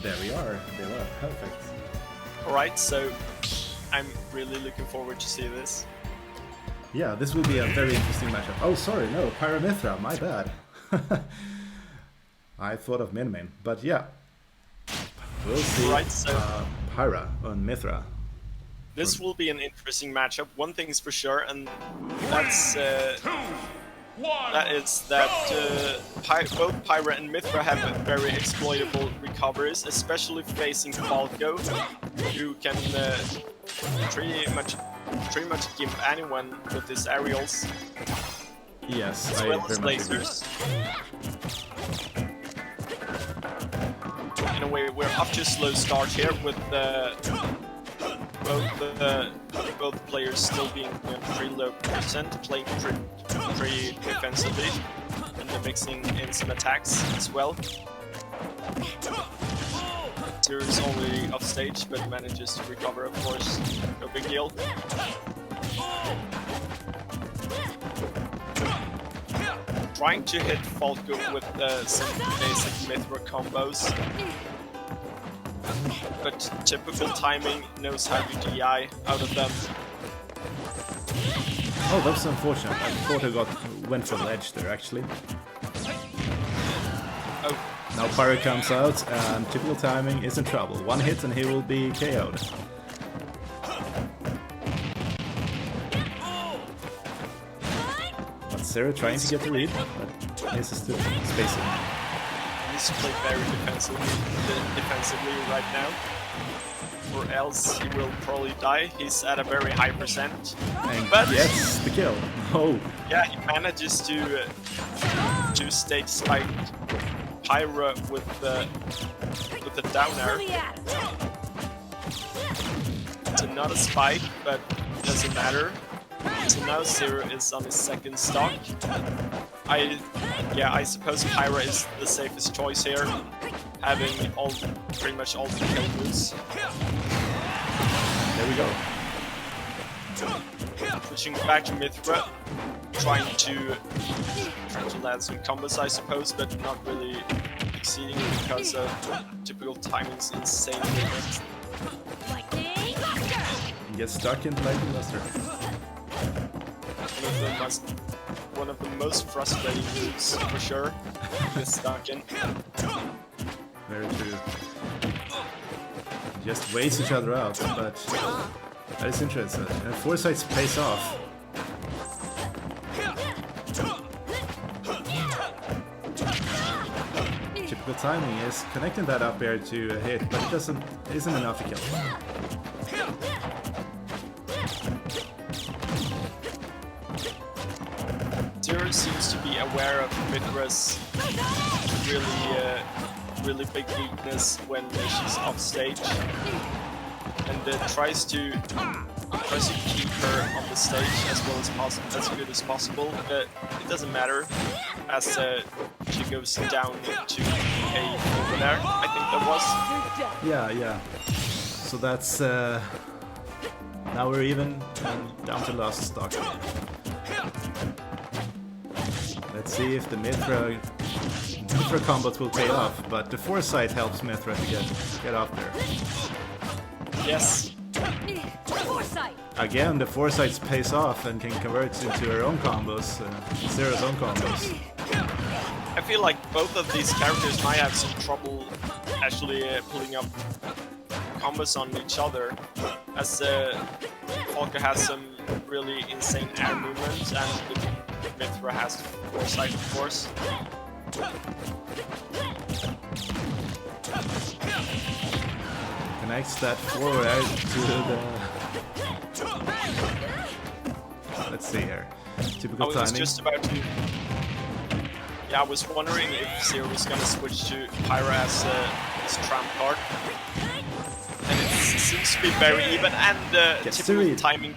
There we are. They were perfect. Alright, so I'm really looking forward to see this. Yeah, this will be a very interesting matchup. Oh, sorry, no, Pyra/Mythra, my bad. I thought of Min Min, but yeah. We'll see. Right, so Pyra on Mythra. this will be an interesting matchup. One thing's for sure, and that's both Pyra and Mythra have very exploitable recoveries, especially facing Falco, who can pretty much give anyone with his aerials. Yes, as I well as very much agree. lasers. In a way, we're off to a slow start here with both players still being pretty low percent, playing pretty defensively, and they're mixing in some attacks as well. Zero is already off stage, but manages to recover, of course. No big deal. Trying to hit Falco with some basic Mythra combos. But typical timing knows how to DI out of them. Oh, that's unfortunate. I thought I went for the edge there, actually. Oh, Now Pyra comes out, and typical timing is in trouble. One hit and he will be KO'd. But Zero trying to get the lead, but misses to spacing. needs to play very defensively right now, or else he will probably die. He's at a very high percent. And But gets the kill. Oh, yeah, he manages to stage spike Pyra with the down air. It's not a spike, but doesn't matter. So now Zero is on his second stock. I suppose Pyra is the safest choice here, having pretty much all the kill moves. there we go. Switching back to Mythra, trying to land some combos, I suppose, but not really exceeding because of typical timing's insane movement. He gets stuck in Lightning Luster. One of the most frustrating moves for sure. Gets stuck in. Very true. Just waits each other out, but that is interesting. And Foresight pays off. Typical timing is connecting that up air to a hit, but it isn't enough to kill. Zero seems to be aware of Mythra's really big weakness when she's off stage, and tries to keep her on the stage as well as good as possible. But it doesn't matter as she goes down to a over there. I think that was. Yeah. So that's now we're even and down to last stock. Let's see if the Mythra combos will pay off, but the Foresight helps Mythra to get up there. Yes. Again, the Foresight pays off and can convert into her own combos, Zero's own combos. I feel like both of these characters might have some trouble actually pulling up combos on each other, as Falco has some really insane air movements and Mythra has Foresight, of course. Connects that forward air to the... Let's see here. Typical I was timing. just about to... Yeah, I was wondering if Zero was gonna switch to Pyra as his trump card. And it seems to be very even, and typical timing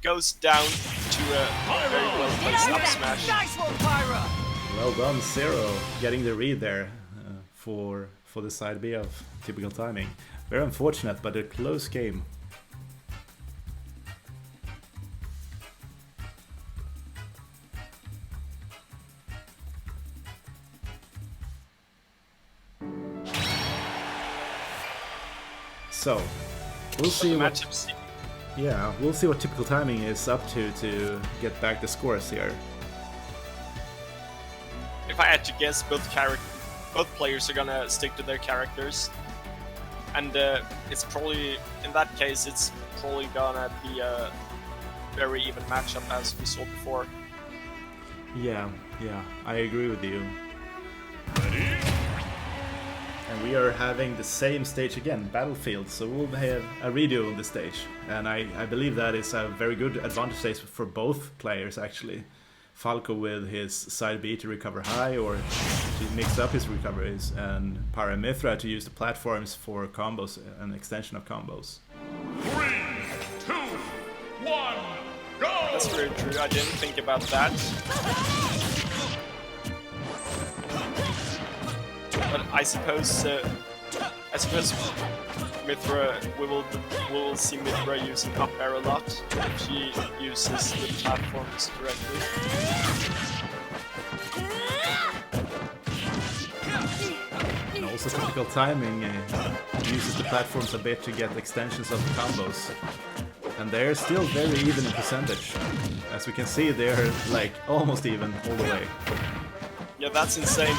goes down to a very well placed up smash. Well done, Zero, getting the read there for the side B of typical timing. Very unfortunate, but a close game. So, we'll see what... Matchups. Yeah, we'll see what Typical Timing is up to get back the scores here. If I had to guess, both players are gonna stick to their characters, and it's probably, in that case, it's probably gonna be a very even matchup as we saw before. Yeah, I agree with you. And we are having the same stage again, Battlefield, so we'll have a redo on the stage. And I believe that is a very good advantage stage for both players, actually. Falco with his side B to recover high, or to mix up his recoveries, and Pyra and Mythra to use the platforms for combos, an extension of combos. 3, 2, 1, go! That's very true, I didn't think about that. But I suppose Mythra, we will see Mythra using up air a lot if she uses the platforms correctly. And also Typical Timing uses the platforms a bit to get extensions of the combos. And they're still very even in percentage. As we can see, they're like almost even all the way. Yeah, that's insane.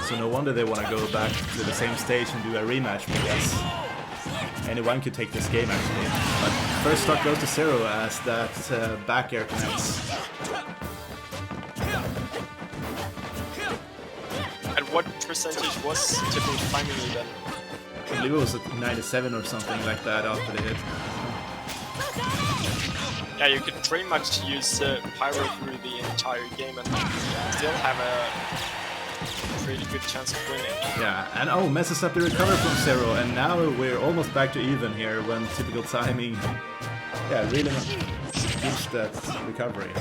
So no wonder they want to go back to the same stage and do a rematch, because anyone could take this game actually. But first stock goes to Zero as that back air connects. And what percentage was Typical Timing even? I believe it was at 97 or something like that after the hit. Yeah, you could pretty much use Pyro through the entire game and still have a pretty good chance of winning. Yeah, and oh, messes up the recovery from Zero, and now we're almost back to even here when Typical Timing, yeah, really gives that recovery.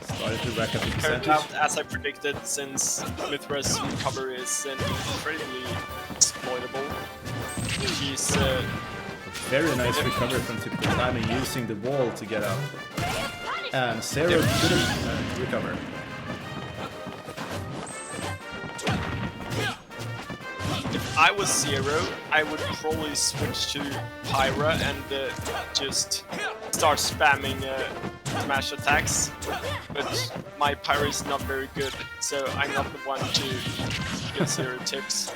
Started to rack up the Turned percentage. out, as I predicted, since Mythra's recovery is incredibly exploitable, she's Very nice recovery from Typical Timing, using the wall to get up. And Zero couldn't recover. If I was Zero, I would probably switch to Pyra and just start spamming smash attacks, but my Pyra is not very good, so I'm not the one to give Zero tips.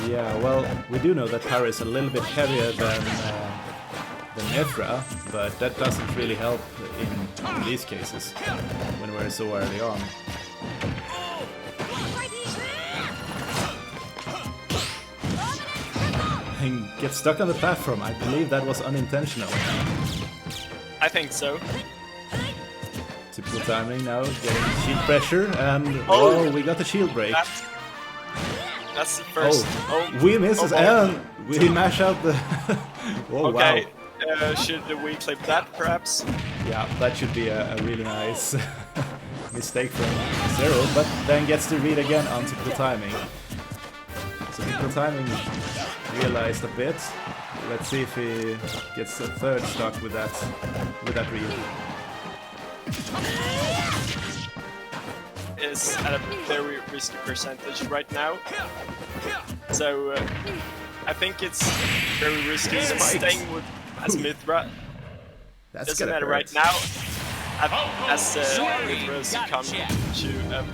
Yeah, well, we do know that Pyra is a little bit heavier than Mythra, but that doesn't really help in these cases, when we're so early on. And get stuck on the platform. I believe that was unintentional. I think so. Typical Timing now, getting shield pressure, and oh, we got the shield break. That's the first. Oh, we misses, and we mash out the... Oh, okay, wow. should we clip that, perhaps? Yeah, that should be a really nice mistake from Zero, but then gets the read again on Typical Timing. So Typical Timing realized a bit. Let's see if he gets a third stock with that read. Is at a very risky percentage right now, so I think it's very risky staying with as Mythra. That's Doesn't matter right now, as Mythra succumbed to a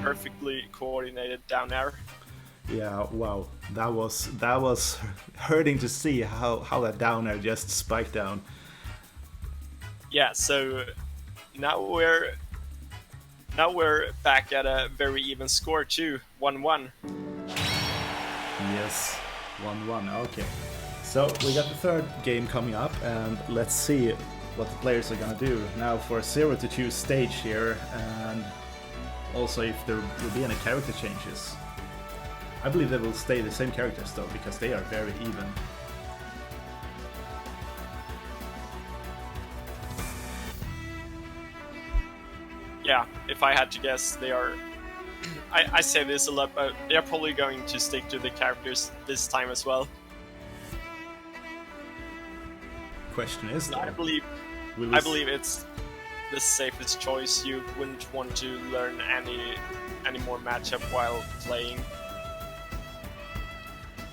perfectly coordinated down air. Yeah, wow, that was hurting to see how that down air just spiked down. Yeah, so now we're back at a very even score too, 1-1. Yes, 1-1, okay. So we got the third game coming up, and let's see what the players are gonna do. Now for Zero to choose stage here, and also if there will be any character changes. I believe they will stay the same characters though, because they are very even. Yeah, if I had to guess, they are... I say this a lot, but they are probably going to stick to the characters this time as well. Question is, though, I believe it's the safest choice. You wouldn't want to learn any more matchup while playing.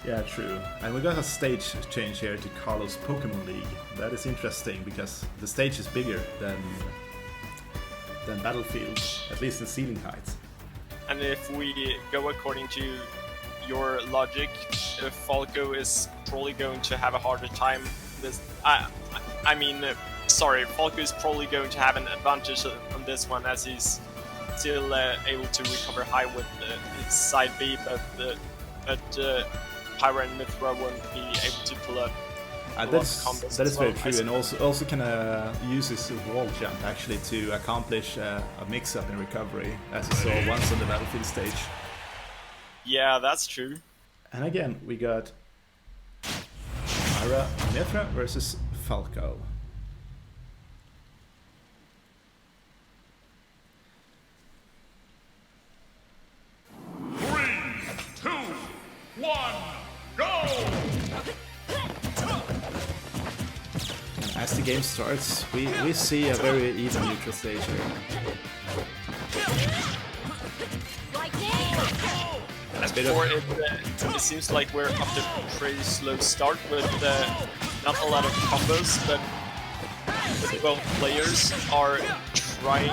Yeah, true. And we got a stage change here to Carlos Pokemon League. That is interesting because the stage is bigger than Battlefield, at least in ceiling height. And if we go according to your logic, Falco is probably going to have a harder time. Falco is probably going to have an advantage on this one, as he's still able to recover high with his side B, but Pyra and Mythra won't be able to pull up. That is very true, and also can use his wall jump actually to accomplish a mix-up in recovery, as you saw once on the Battlefield stage. Yeah, that's true. And again, we got Pyra and Mythra versus Falco. Three, two, one, go! As the game starts, we see a very even neutral stage here. As before, it seems like we're off to a pretty slow start with not a lot of combos, but both players are trying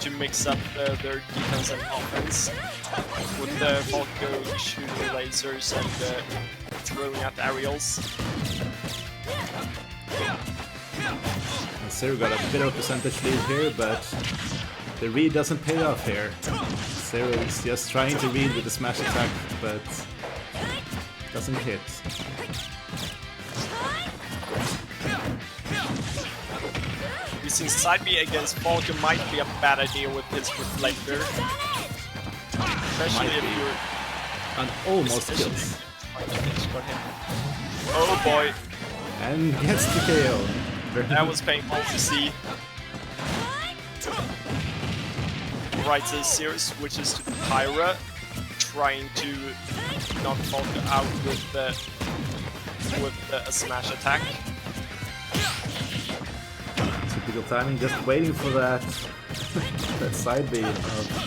to mix up their defense and offense, with Falco shooting lasers and throwing out aerials. And Zero got a bit of a percentage lead here, but the read doesn't pay off here. Zero is just trying to read with the smash attack, but doesn't hit. Using side B against Falco might be a bad idea with his reflector, especially if you're and almost kills. Oh boy. And gets the KO. That was painful to see. Right, so Zero switches to Pyra, trying to knock Falco out with a smash attack. Typical timing, just waiting for that that side B of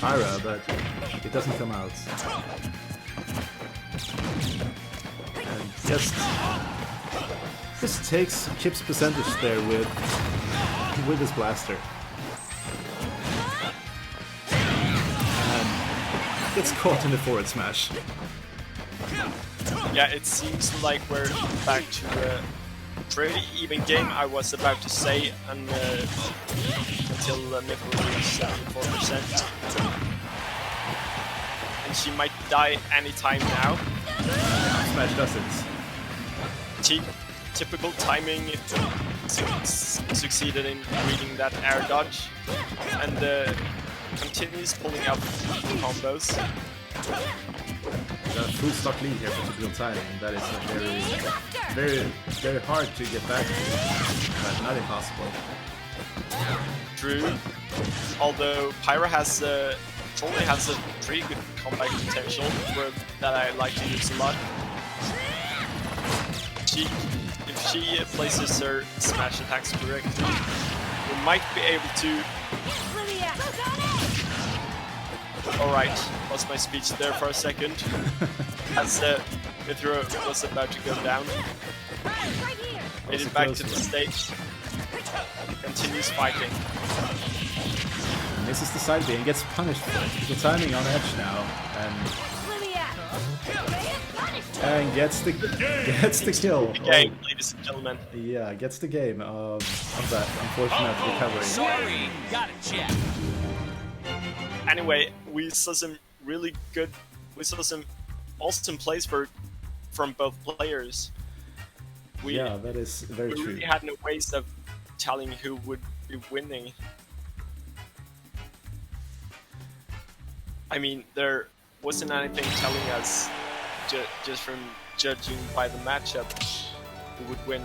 Pyra, but it doesn't come out. And just takes Chip's percentage there with his blaster. And gets caught in the forward smash. Yeah, it seems like we're back to a pretty even game, I was about to say, until Mythra was 74%. And she might die anytime now. Smash doesn't. Typical timing succeeded in reading that air dodge, and continues pulling out combos. Got a full stock lead here for typical timing. That is very hard to get back to, but not impossible. True. Although Pyra probably has a pretty good comeback potential that I like to use a lot. If she places her smash attacks correctly, we might be able to... Alright, lost my speech there for a second, as Mythra was about to go down. Made it back to the stage, continues fighting. And this is the side B and gets punished for it. Typical timing on edge now, and gets the kill. The game, ladies and gentlemen. Yeah, gets the game of that unfortunate recovery. Sorry, got it, check. Anyway, we saw some awesome plays from both players. Yeah, that is very we true. really had no ways of telling who would be winning. I mean, there wasn't anything telling us just from judging by the matchup who would win.